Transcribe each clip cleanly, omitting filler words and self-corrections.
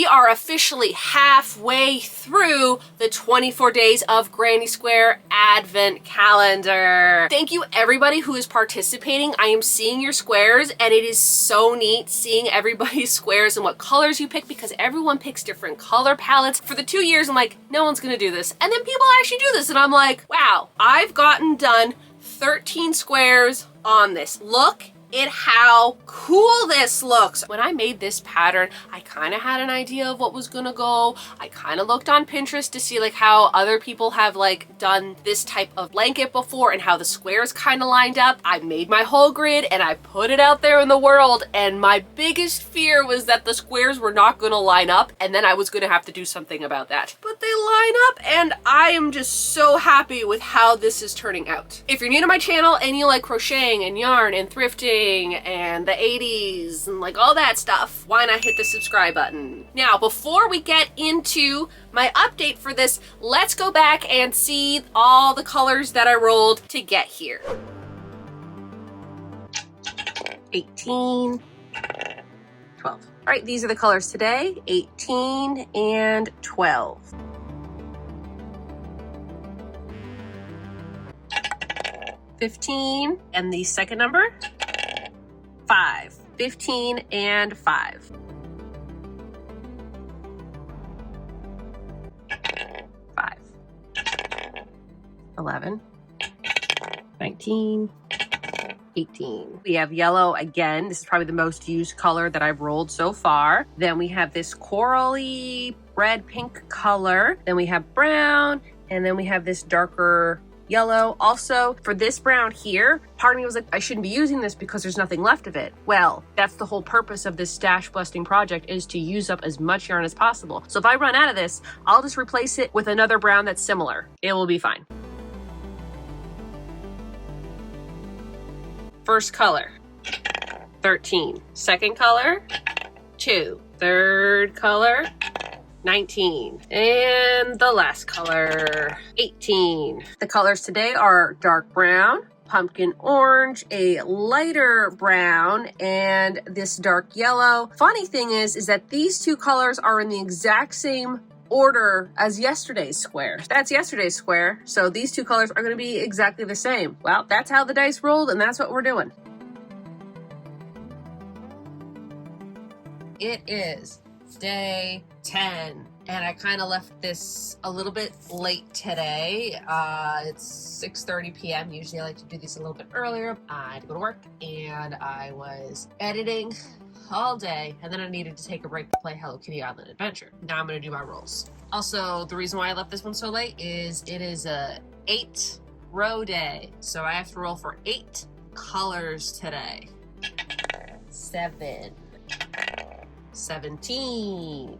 we are officially halfway through the 24 days of Granny Square Advent Calendar. Thank you everybody who is participating. I am seeing your squares and it is so neat seeing everybody's squares and what colors you pick, because everyone picks different color palettes. For the 2 years, I'm like, no one's gonna do this. And then people actually do this and I'm like, wow, I've gotten done 13 squares on this. Look at how cool this looks. When I made this pattern, I kind of had an idea of what was gonna go. I kind of looked on Pinterest to see like how other people have like done this type of blanket before and how the squares kind of lined up. I made my whole grid and I put it out there in the world, and my biggest fear was that the squares were not gonna line up and then I was gonna have to do something about that. But they line up and I am just so happy with how this is turning out. If you're new to my channel and you like crocheting and yarn and thrifting and the 80s and like all that stuff, why not hit the subscribe button? Now, before we get into my update for this, let's go back and see all the colors that I rolled to get here. 18, 12. All right, these are the colors today, 18 and 12. 15, and the second number, 5. 15 and 5. 5. 11. 19. 18. We have yellow again. This is probably the most used color that I've rolled so far. Then we have this corally red pink color. Then we have brown, and then we have this darker yellow. Also, for this brown here, part of me was like, I shouldn't be using this because there's nothing left of it. Well, that's the whole purpose of this stash busting project, is to use up as much yarn as possible. So if I run out of this, I'll just replace it with another brown that's similar. It will be fine. First color, 13. Second color, 2. Third color, 19. And the last color, 18. The colors today are dark brown, pumpkin orange, a lighter brown, and this dark yellow. Funny thing is that these two colors are in the exact same order as yesterday's square. That's yesterday's square, so these two colors are going to be exactly the same. Well, that's how the dice rolled, and that's what we're doing. It is day 10, and I kind of left this a little bit late today. It's 6:30 p.m. Usually I like to do these a little bit earlier. I had to go to work and I was editing all day, and then I needed to take a break to play Hello Kitty Island Adventure. Now I'm going to do my rolls. Also, the reason why I left this one so late is it is a 8-row day, so I have to roll for 8 colors today. 7, 17,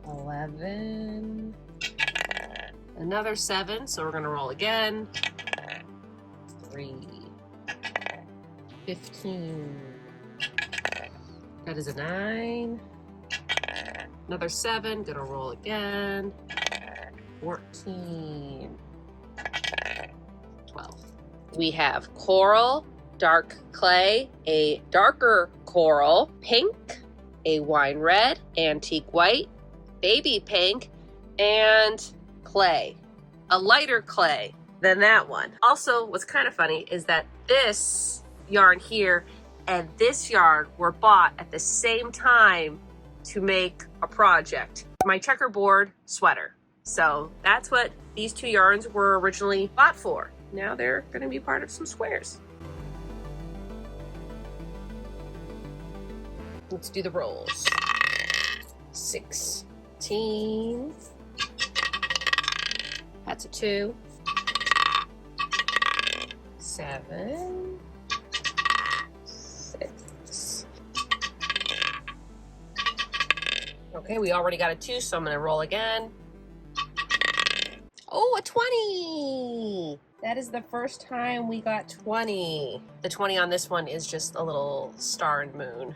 11, another 7, so we're going to roll again. 3, 15, that is a 9, another 7, gonna roll again. 14, 12. We have coral, dark clay, a darker coral, pink, a wine red, antique white, baby pink, and clay. A lighter clay than that one. Also, what's kind of funny is that this yarn here and this yarn were bought at the same time to make a project. My checkerboard sweater. So that's what these two yarns were originally bought for. Now they're going to be part of some squares. Let's do the rolls. 16. That's a 2. 7. 6. Okay, we already got a 2, so I'm going to roll again. Oh, a 20! That is the first time we got 20. The 20 on this one is just a little star and moon.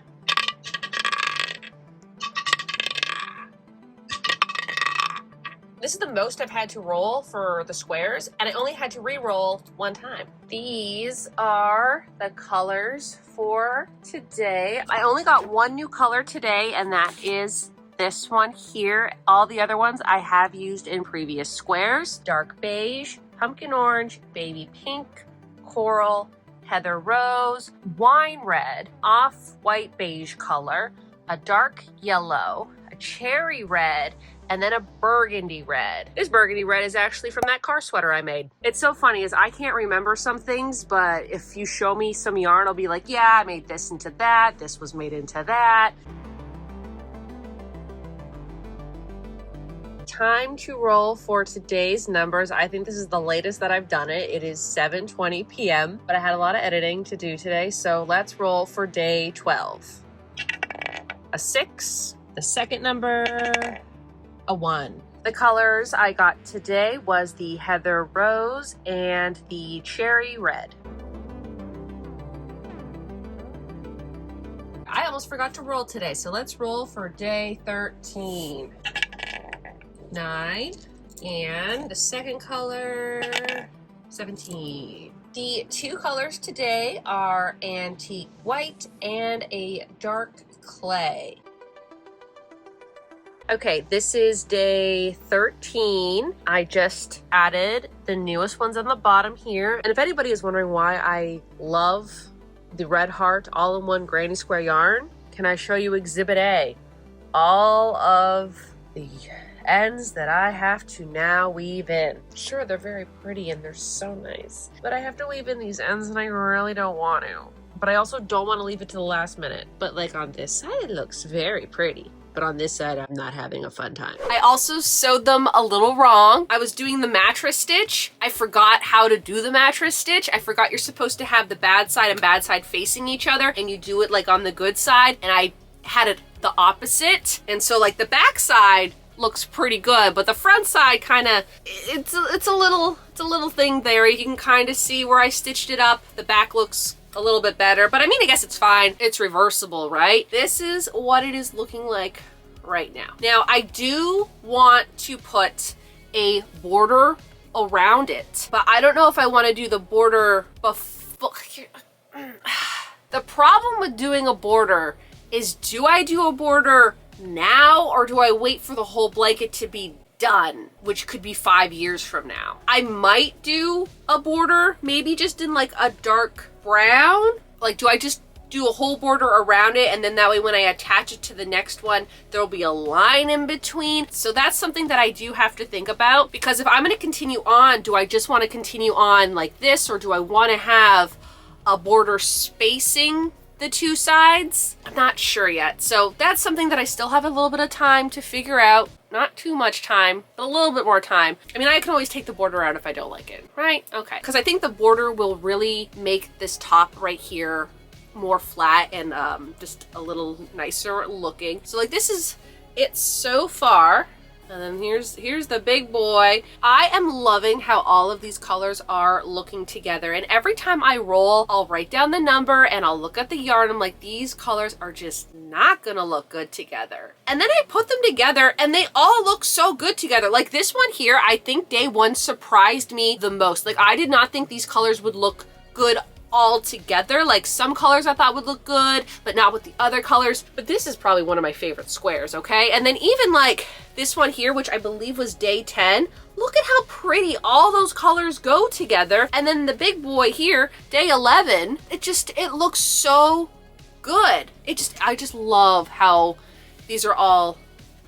This is the most I've had to roll for the squares, and I only had to re-roll one time. These are the colors for today. I only got one new color today, and that is this one here. All the other ones I have used in previous squares. Dark beige, pumpkin orange, baby pink, coral, heather rose, wine red, off-white beige color, a dark yellow, a cherry red, and then a burgundy red. This burgundy red is actually from that car sweater I made. It's so funny is I can't remember some things, but if you show me some yarn, I'll be like, yeah, I made this into that. This was made into that. Time to roll for today's numbers. I think this is the latest that I've done it. It is 7:20 p.m., but I had a lot of editing to do today, so let's roll for day 12. A 6, the second number, a 1. The colors I got today was the heather rose and the cherry red. I almost forgot to roll today, so let's roll for day 13. 9, and the second color, 17. The two colors today are antique white and a dark clay. Okay, this is day 13. I just added the newest ones on the bottom here. And if anybody is wondering why I love the red heart all-in-one granny square yarn, can I show you Exhibit A? All of the ends that I have to now weave in. Sure, they're very pretty and they're so nice, but I have to weave in these ends and I really don't want to. But I also don't want to leave it to the last minute. But like on this side, it looks very pretty. But on this side, I'm not having a fun time. I also sewed them a little wrong. I was doing the mattress stitch. I forgot how to do the mattress stitch. I forgot you're supposed to have the bad side and bad side facing each other, and you do it like on the good side, and I had it the opposite. And so like the back side looks pretty good, but the front side kind of, it's a little thing there. You can kind of see where I stitched it up. The back looks a little bit better, but I mean, I guess it's fine. It's reversible, right? This is what it is looking like right now. Now, I do want to put a border around it, but I don't know if I want to do the border before. The problem with doing a border is, do I do a border now or do I wait for the whole blanket to be done, which could be 5 years from now? I might do a border, maybe just in like a dark brown. Like, do I just do a whole border around it, and then that way when I attach it to the next one, there'll be a line in between? So that's something that I do have to think about, because if I'm going to continue on, do I just want to continue on like this, or do I want to have a border spacing the two sides? I'm not sure yet. So that's something that I still have a little bit of time to figure out. Not too much time, but a little bit more time. I mean, I can always take the border out if I don't like it, right? Okay. Because I think the border will really make this top right here more flat and just a little nicer looking. So like, this is it so far. And then here's the big boy. I am loving how all of these colors are looking together. And every time I roll, I'll write down the number and I'll look at the yarn. I'm like, these colors are just not gonna look good together. And then I put them together and they all look so good together. Like this one here, I think day one surprised me the most. Like, I did not think these colors would look good all together. Like, some colors I thought would look good, but not with the other colors. But this is probably one of my favorite squares, okay? And then even like this one here, which I believe was day 10, look at how pretty all those colors go together. And then the big boy here, day 11, it looks so good. I just love how these are all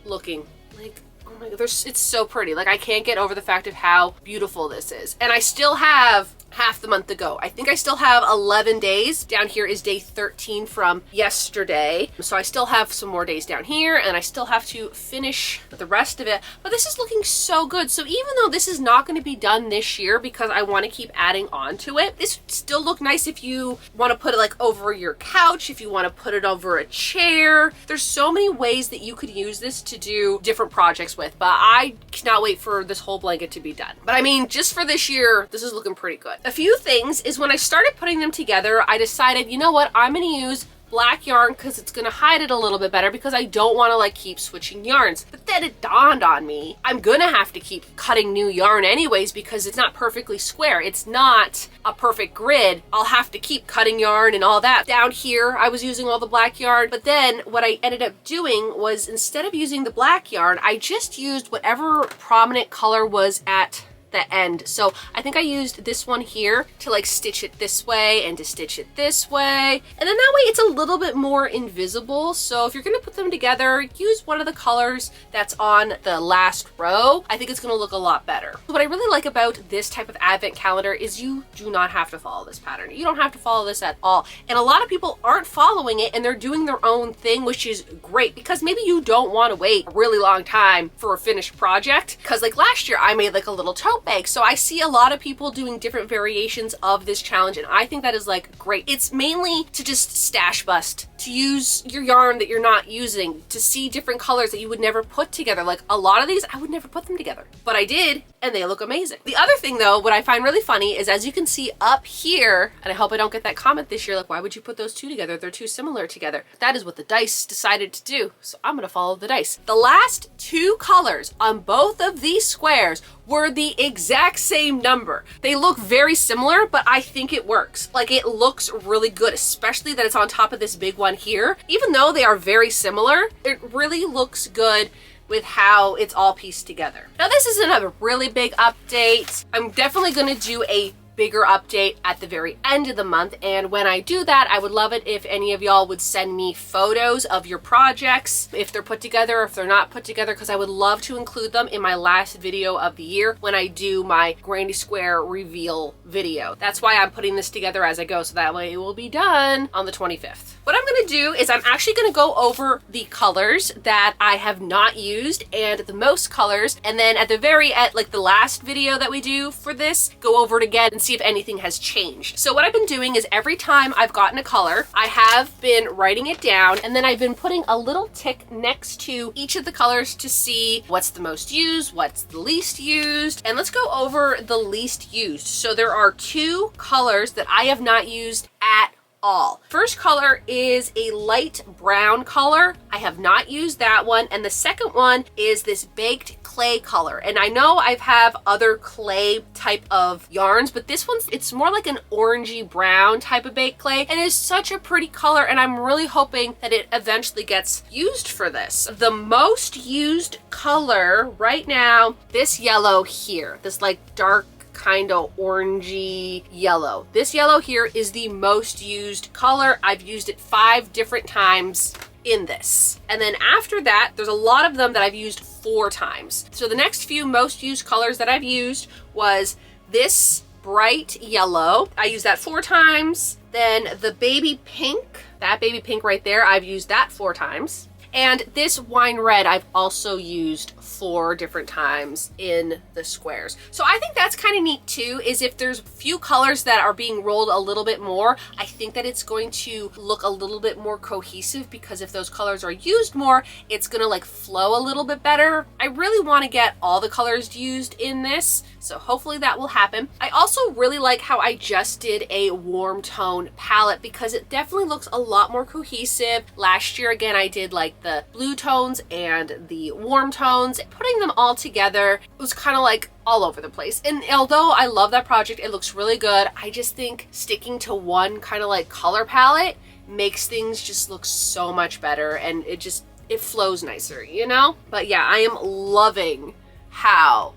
looking. Like, oh my God, it's so pretty. Like, I can't get over the fact of how beautiful this is. And I still have half the month to go. I think I still have 11 days. Down here is day 13 from yesterday. So I still have some more days down here, and I still have to finish the rest of it. But this is looking so good. So even though this is not going to be done this year because I want to keep adding on to it, this would still look nice if you want to put it like over your couch, if you want to put it over a chair. There's so many ways that you could use this to do different projects with, but I cannot wait for this whole blanket to be done. But I mean, just for this year, this is looking pretty good. A few things is when I started putting them together, I decided, you know what, I'm going to use black yarn because it's gonna hide it a little bit better because I don't want to like keep switching yarns. But then it dawned on me, I'm gonna have to keep cutting new yarn anyways because it's not perfectly square. It's not a perfect grid. I'll have to keep cutting yarn and all that. Down here, I was using all the black yarn, but then what I ended up doing was instead of using the black yarn, I just used whatever prominent color was at the end. So I think I used this one here to like stitch it this way and to stitch it this way. And then that way it's a little bit more invisible. So if you're gonna put them together, use one of the colors that's on the last row. I think it's gonna look a lot better. What I really like about this type of advent calendar is you do not have to follow this pattern. You don't have to follow this at all. And a lot of people aren't following it and they're doing their own thing, which is great because maybe you don't want to wait a really long time for a finished project. Because like last year I made like a little tote bag. So I see a lot of people doing different variations of this challenge and I think that is like great. It's mainly to just stash bust, to use your yarn that you're not using, to see different colors that you would never put together. Like a lot of these, I would never put them together, but I did and they look amazing. The other thing though, what I find really funny is as you can see up here, and I hope I don't get that comment this year, like why would you put those two together? They're too similar together. That is what the dice decided to do. So I'm gonna follow the dice. The last two colors on both of these squares were the exact same number. They look very similar, but I think it works. Like it looks really good, especially that it's on top of this big one here. Even though they are very similar, it really looks good with how it's all pieced together. Now this isn't a really big update. I'm definitely gonna do a bigger update at the very end of the month, and when I do that, I would love it if any of y'all would send me photos of your projects, if they're put together or if they're not put together, because I would love to include them in my last video of the year when I do my Granny Square reveal video. That's why I'm putting this together as I go, so that way it will be done on the 25th. What I'm gonna do is I'm actually gonna go over the colors that I have not used and the most colors, and then at the very end, like the last video that we do for this, go over it again and see if anything has changed. So what I've been doing is every time I've gotten a color, I have been writing it down and then I've been putting a little tick next to each of the colors to see what's the most used, what's the least used. And let's go over the least used. So there are two colors that I have not used at all. First color is a light brown color. I have not used that one. And the second one is this baked clay color. And I know I've have other clay type of yarns, but this one's, it's more like an orangey brown type of baked clay and is such a pretty color. And I'm really hoping that it eventually gets used for this. The most used color right now, this yellow here, this like dark kind of orangey yellow. This yellow here is the most used color. I've used it 5 different times in this. And then after that, there's a lot of them that I've used 4 times. So the next few most used colors that I've used was this bright yellow. I used that 4 times. Then the baby pink, that baby pink right there, I've used that 4 times. And this wine red I've also used 4 different times in the squares. So I think that's kind of neat too, is if there's a few colors that are being rolled a little bit more, I think that it's going to look a little bit more cohesive, because if those colors are used more, it's gonna like flow a little bit better. I really want to get all the colors used in this, so hopefully that will happen. I also really like how I just did a warm tone palette because it definitely looks a lot more cohesive. Last year, again, I did like the blue tones and the warm tones. Putting them all together, it was kind of like all over the place. And although I love that project, it looks really good, I just think sticking to one kind of like color palette makes things just look so much better, and it flows nicer, you know? But yeah, I am loving how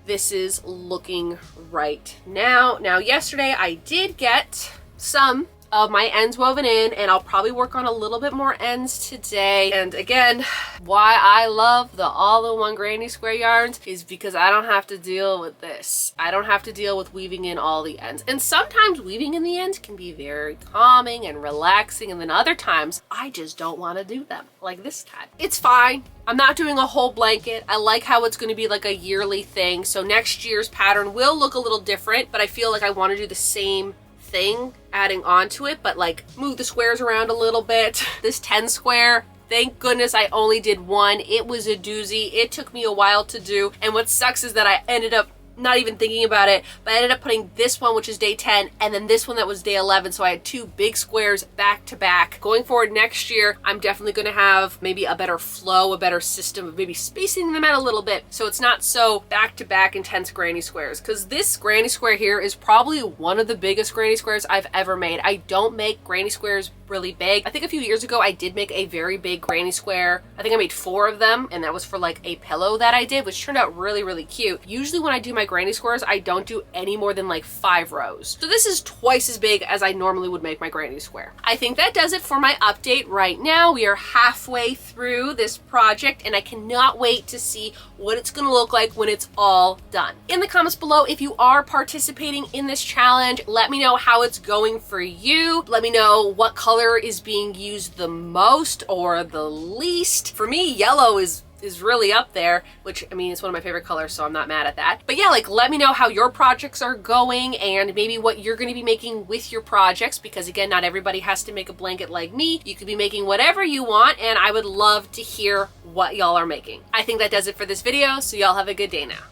this is looking right now. Now, yesterday I did get some of my ends woven in, and I'll probably work on a little bit more ends today. And again, why I love the all-in-one Granny Square yarns is because I don't have to deal with this. I don't have to deal with weaving in all the ends. And sometimes weaving in the ends can be very calming and relaxing, and then other times I just don't want to do them, like this time. It's fine. I'm not doing a whole blanket. I like how it's going to be like a yearly thing. So next year's pattern will look a little different, but I feel like I want to do the same thing adding on to it, but like move the squares around a little bit. This 10 square, thank goodness I only did one. It was a doozy. It took me a while to do, and what sucks is that I ended up not even thinking about it, but I ended up putting this one, which is day 10, and then this one that was day 11. So I had 2 big squares back to back. Going forward next year, I'm definitely going to have maybe a better flow, a better system of maybe spacing them out a little bit, so it's not so back to back intense granny squares. Because this granny square here is probably one of the biggest granny squares I've ever made. I don't make granny squares really big. I think a few years ago I did make a very big granny square. I think I made 4 of them, and that was for like a pillow that I did, which turned out really, really cute. Usually when I do my granny squares, I don't do any more than like 5 rows. So this is twice as big as I normally would make my granny square. I think that does it for my update right now. We are halfway through this project, and I cannot wait to see what it's going to look like when it's all done. In the comments below, if you are participating in this challenge, let me know how it's going for you. Let me know what color is being used the most or the least. For me, yellow is really up there, which, I mean, it's one of my favorite colors, so I'm not mad at that. But yeah, like, let me know how your projects are going and maybe what you're going to be making with your projects, because again, not everybody has to make a blanket like me. You could be making whatever you want, and I would love to hear what y'all are making. I think that does it for this video, so y'all have a good day now.